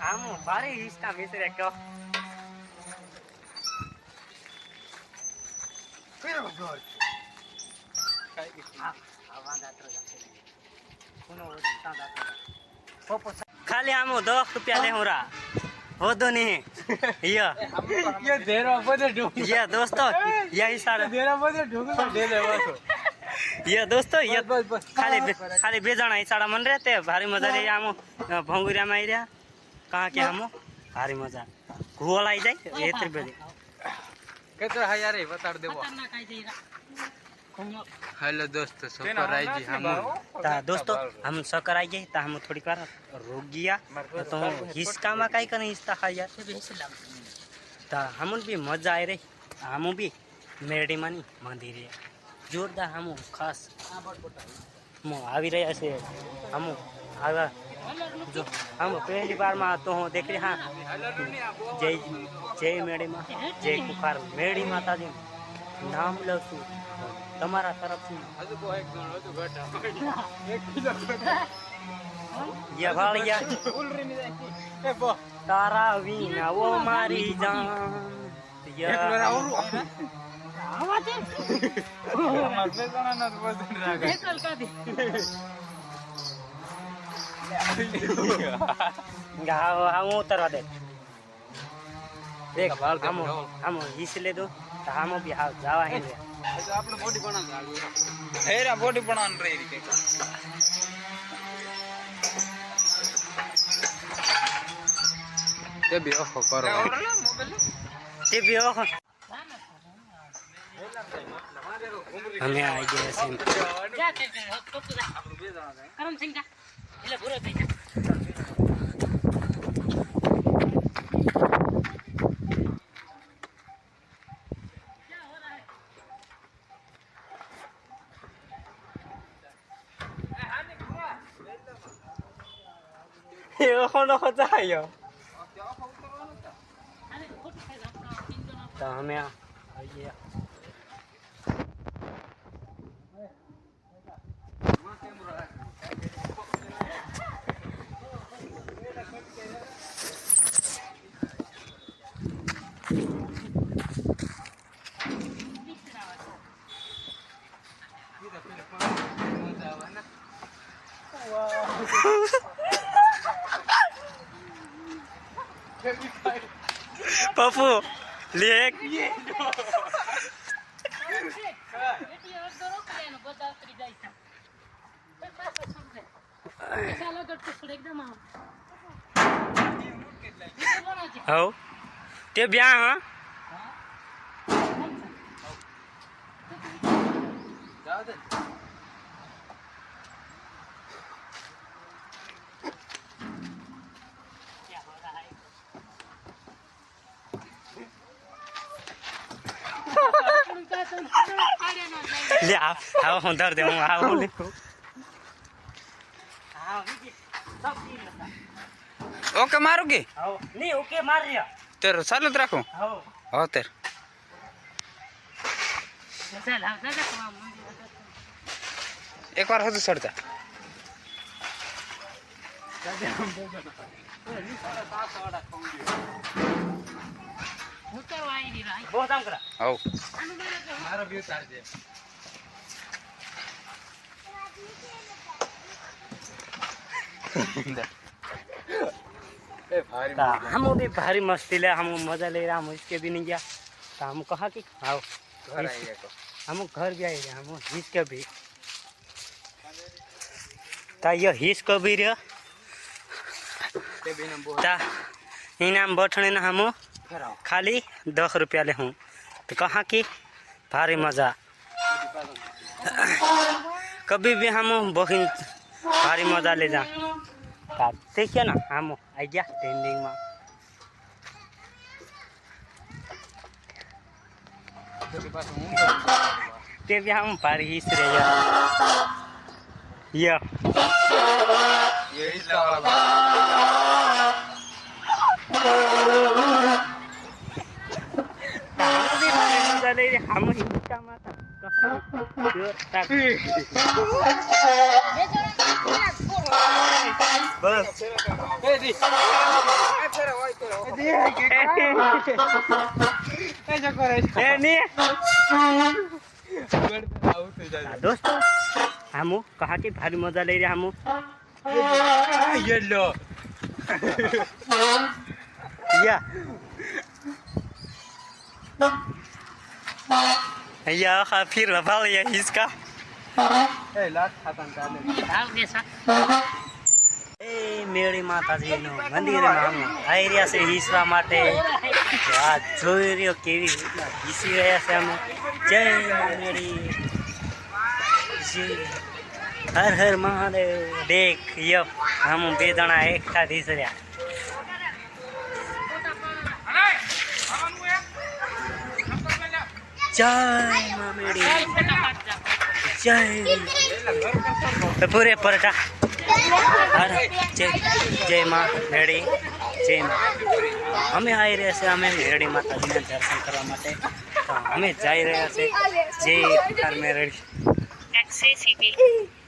આમ ભારે હિસ્સા વિસરે કહો खाली हम 10 रुपया ले हो रहा हो तो नहीं ये देरा बदे ढूंढ ये दोस्तों यही सारा देरा बदे ढूंढ दे ले बस ये दोस्तों ये बस खाली खाली बेजाना ही सारा मन रहते भारी मजा रे हम भंगुरिया में आइरा कहाँ के हम भारी मजा घोल आई जाए एतर बेले केतर है यार बता देबो हेलो दोस्तों सकर आई जी हम ता दोस्तों हम सकर आई गए ता हम थोड़ी कर रुक गया तो हिस्का में काई करने हिस्सा खा यार ता हम भी मजा आए रे हम भी मेरडी मानी मंदिर जोरदार हम खास मो आवी रहा से हम आवा जो हम पहली बार में तो हूँ देख रहे हाँ जय जय मेड़ी माँ जय कुखार मेड़ी माता जी नाम लसू તમારા તરફથી ये भालिया तारा वीना वो मारी जान हम उतरवा दे देख हम इसलिए दो हम भी हाल जावा है આપણે બોડી બનાવવા હેરા બોડી બનાવન રહી કે તે બી ઓખો કરો તે બી ઓખો हमें आ गए सिम जा करम सिंह का એટલે પૂરો થઈ જા 이거 혼자요. 다음에 아예. पप्पू लेक हो ते ब्या हाँ ले आओ हम दर दे आओ ले ओके मारोगे आओ नहीं ओके मार रिया तेरे चालत राखो आओ हो तेर चल आओ जा एक बार हो तो चढ़ जा बहुत काम करा आओ मारो भी उतार दे हम भी भारी मस्ती ले हम मजा ले रहा हम इसके भी नहीं गया तो हम कहा कि आओ हम घर भी आए हम इसके भी ता ये हिस को भी रहा ता इनाम बैठने ना हम खाली 10 रुपया ले हूँ तो कहाँ की भारी मजा कभी भी हम बहुत भारी मजा ले जा देखिए ना हम आ गया ट्रेंडिंग में ते भी हम भारी हिस रहे ये हम हिस्सा माता બસ એ દી એ ફેરે હોય તો એ જો કરે એ નહીં આવું થઈ જાય દોસ્તો हमू कहा कि भारी मजा ले रहे हमू ये लो या या फिर भाल या इसका ए लाट खातन काले डाल दे सा ए मेरी माताजीનું મંદિરમાં हम આવી રહ્યા છે હિસવા માટે આ જોઈ રહ્યો કેવી રીતના હિસી રહ્યા છે અમે જય મેરી हर हर महादेव देख यप हम बे जना एक था दिसर्या जय मां मेरी जय पूरे परटा हर जय जय मां मेरी जय मां અમે આવી રહ્યા છે અમે મેરડી માતાજીના દર્શન કરવા માટે તો અમે જઈ રહ્યા છે જય હર મેરડી accessible